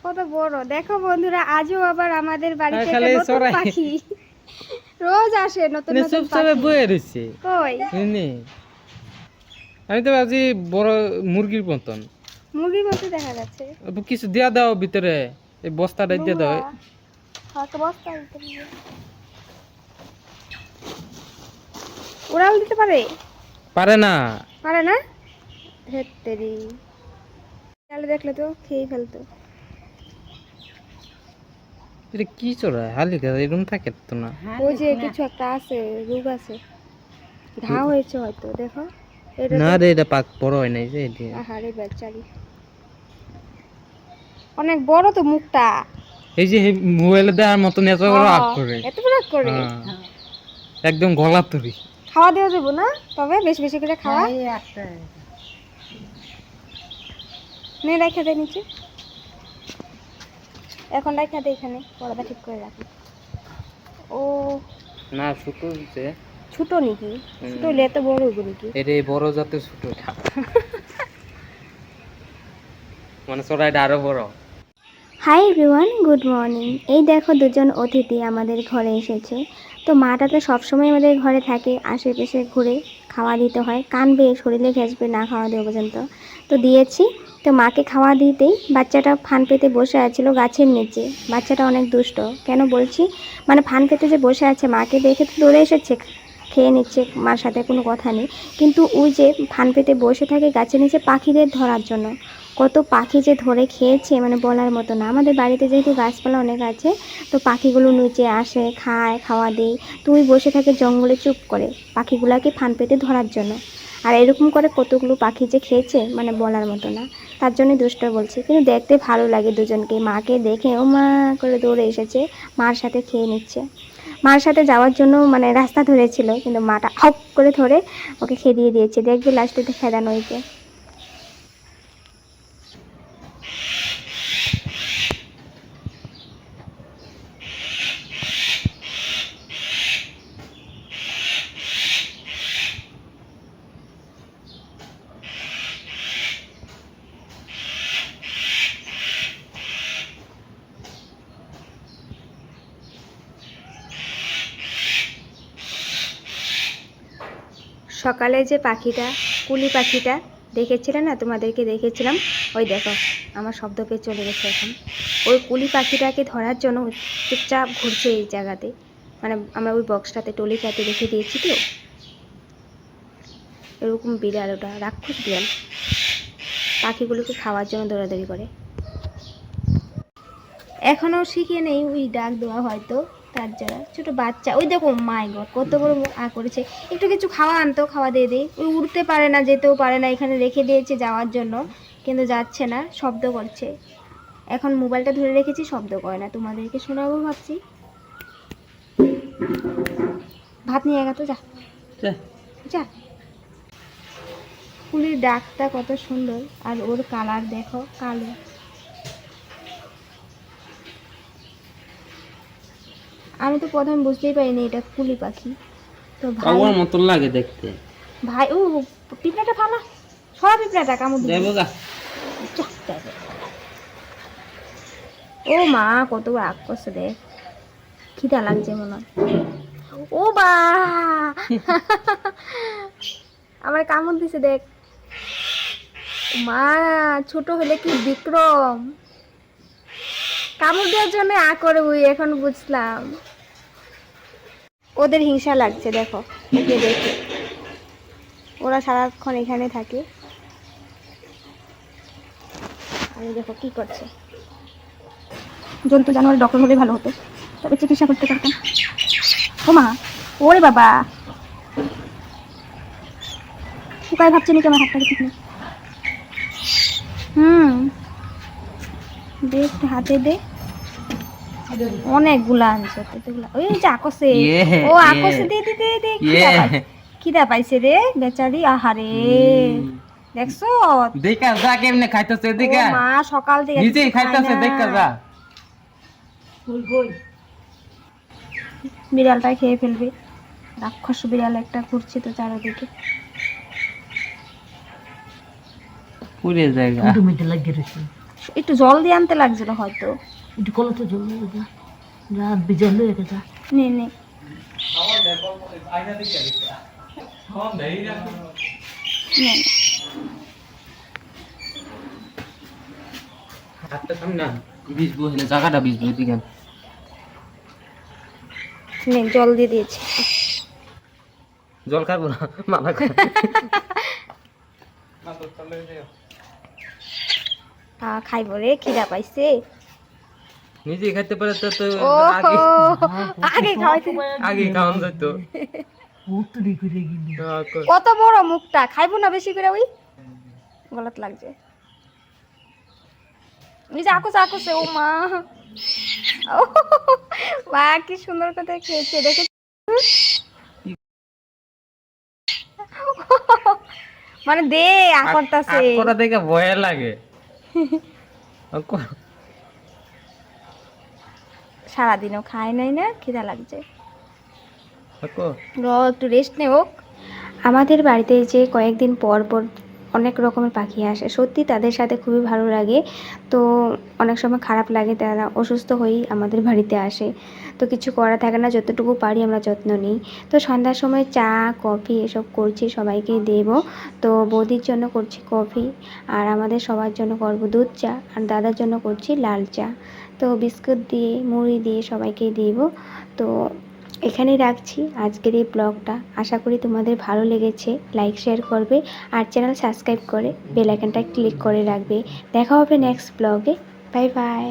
কত বড় দেখো বন্ধুরা, আজও আবার আমাদের বাড়িতে একটা নতুন পাখি রোজ আসে, নতুন নতুন পাখি বয়ে রইছে। কই আমি তো ভাবছি বড় মুরগির মতন। মুরগির মতো দেখা যাচ্ছে। কিছু দিয়া দাও ভিতরে, এই বস্তাটা দিয়ে দাও। একটা বস্তা দিতে হবে। উড়াল দিতে পারে? পারে না। পারে না? হেত্তেরি, তাহলে দেখলে তো খেয়ে ফেলতো। এটা কি চড়ায় হালিকা এরকম থাকে তো না। ওই যে কিছু একটা আছে, রোগ আছে, ঘা হয়েছে হয়তো, দেখো। না রে, এটা পাক বড় হয় নাই যে এটা। আহারে বেচারি, অনেক বড় তো মুখটা। এই যে মোবাইলে দেওয়ার মতন এত বড় আগ করে, এত বড় করে একদম গলা তরি। খাওয়া দেওয়া যাবো না, তবে বেশি বেশি করে খাওয়া নে, রেখে দে নিচে। এখন রেখে দে এখানে, পর্দা ঠিক করে রাখি। ও না ছোট হচ্ছে। ছোট নাকি? ছোট হলে এত বড় হইব নাকি? এটা বড় জাতের ছোট, মানে চড়াইটা আরো বড়। Hi everyone, good morning. এই দেখো দুজন অতিথি আমাদের ঘরে এসেছে। তো মাটা তো সবসময় আমাদের ঘরে থাকে, আশেপাশে ঘুরে খাওয়া দিতে হয়, কানবে, শরীরে ঘেঁষবে না খাওয়া দেওয়া পর্যন্ত। তো দিয়েছি। তো মাকে খাওয়া দিতেই বাচ্চাটা ফান পেতে বসে আছিল গাছের নিচে। বাচ্চাটা অনেক দুষ্ট। কেন বলছি, মানে ফান পেতে যে বসে আছে, মাকে দেখে তো দৌড়ে এসেছে, খেয়ে নিচ্ছে, মার সাথে কোনো কথা নেই। কিন্তু ওই যে ফান পেতে বসে থাকে গাছের নিচে পাখিদের ধরার জন্য, কত পাখি যে ধরে খেয়েছে মানে বলার মতো না। আমাদের বাড়িতে যেহেতু গাছপালা অনেক আছে, তো পাখিগুলো নিচে আসে, খায়, খাওয়া দেই। তুই বসে থাকে জঙ্গলে চুপ করে পাখিগুলাকে ফান পেতে ধরার জন্য। আর এরকম করে কতগুলো পাখি যে খেয়েছে মানে বলার মতো না। তার জন্য দুষ্ট বলছে, কিন্তু দেখতে ভালো লাগে দুজনকে। মাকে দেখে ও মা করে দৌড়ে এসেছে, মার সাথে খেয়ে নিচ্ছে। মার সাথে যাওয়ার জন্য মানে রাস্তা ধরেছিল, কিন্তু মাটা হক করে ধরে ওকে খেদিয়ে দিয়েছে। দেখবে লাস্টেতে খেদানো হয়েছে। সকালে যে পাখিটা, কুলি পাখিটা দেখেছিলে না, তোমাদেরকে দেখেছিলাম, ওই দেখো আমার শব্দ পেয়ে চলে গেছে এখন। ওই কুলি পাখিটাকে ধরার জন্য চুপচাপ ঘুরছে এই জায়গাতে, মানে আমরা ওই বক্সটাতে টলিটাতে রেখে দিয়েছি। তো এরকম বিড়াল, ওটা রাক্ষস বিড়াল, পাখিগুলোকে খাওয়ার জন্য দৌড়াদৌড়ি করে। এখনও শিখে নেই ওই ডাক দেওয়া, হয়তো তার যারা ছোটো বাচ্চা। ওই দেখো মাই গড, কত বড় করেছে। একটু কিছু খাওয়া আনতো, খাওয়া দিয়ে দিই। ওই উড়তে পারে না, যেতেও পারে না, এখানে রেখে দিয়েছে যাওয়ার জন্য, কিন্তু যাচ্ছে না, শব্দ করছে। এখন মোবাইলটা ধরে রেখেছি, শব্দ করে না, তোমাদেরকে শোনাবো ভাবছি। ভাত নিয়ে গেতো, যা যা। ফুলের ডাকটা কত সুন্দর, আর ওর কালার দেখো, কালো। আমি তো প্রথমে বুঝতেই পারিনি এটা কুলি পাখি। তো ভাই মতন লাগে দেখতে। ভাই ও পিঁপড়াটা ফালা, সব পিঁপড়াটা কামড় দিবে। ও মা কত রাগ করছে, দেখ খিদা লাগছে মনে হয়। ও বা আমার কামড় দিছে, দেখ মা। ছোট হলে কি বিক্রম, কামড় দেওয়ার জন্য করে ওই, এখন বুঝলাম। ওদের হিংসা লাগছে দেখো, একে দেখে। ওরা সারাক্ষণ এখানে থাকে, আমি দেখো কি করছে। জন্তু জানোয়ারের ডক্টর হলে ভালো হতো, তবে চিকিৎসা করতে পারতাম। ও মা, ওরে বাবা, শুকায় ভাবছে নাকি আমার হাতটাকে, ঠিক নেই। দে একটু হাতে দে, অনেকগুলা আনছে। ওই যে আকসে, ও আকসে দে দে দে দে, খিদা পাইছে রে বেচারি। আহারে দেখছো, দেখা যা কেমনে খাইতেছে, দেখা মা সকাল থেকে নিজে খাইতেছে, দেখা যা। বিড়ালটা খেয়ে ফেলবে, রাক্ষস বিড়াল একটা ঘুরছে তো চারিদিকে। পুরে জায়গা মিটে লাগিয়ে রয়েছে, একটু জল দিয়ে আনতে লাগছিল হয়তো। একটু কলতে জল যা যা বিজল রেখে যা নে নে নে, হাতটা সামনে আন। ভিজবো হেলে জায়গাটা ভিজবো এদিকে। নে জল দিয়ে দিয়েছি। জল খাবো না, মানা করে। খাইব রে, খিদা পাইছে। নিজে খাইতে পারে তো তো ও আগে আগে খাওয়াইতে। আগে খাওয়ান যেত। উত্তরি করে গেলি কত বড় মুখটা, খাইবো না বেশি করে? ওই গলত লাগছে। নিজে আকুছে আকুছে, ও মা, ও মা কি সুন্দর কথা খেয়েছে দেখে। মানে দে আকরতাছে। আকরা দেখে ভয় লাগে। সারাদিনও খায় নাই না, খিদা লাগছে। আকো একটু রেস্ট নে হোক। আমাদের বাড়িতে যে কয়েকদিন পর পর অনেক রকমের পাখি আসে, সত্যি তাদের সাথে খুবই ভালো লাগে। তো অনেক সময় খারাপ লাগে, তারা অসুস্থ হয়েই আমাদের বাড়িতে আসে। তো কিছু করা থাকে না, যতটুকু পারি আমরা যত্ন নিই। তো সন্ধ্যার সময় চা কফি এসব করছি, সবাইকেই দেব। তো বৌদির জন্য করছি কফি, আর আমাদের সবার জন্য করব দুধ চা, আর দাদার জন্য করছি লাল চা। তো বিস্কুট দিয়ে মুড়ি দিয়ে সবাইকেই দেব। তো এখানেই রাখছি আজকের এই ব্লগটা। আশা করি তোমাদের ভালো লেগেছে। লাইক শেয়ার করবে, আর চ্যানেল সাবস্ক্রাইব করে বেল আইকনটা ক্লিক করে রাখবে। দেখা হবে নেক্সট ব্লগে। Bye bye.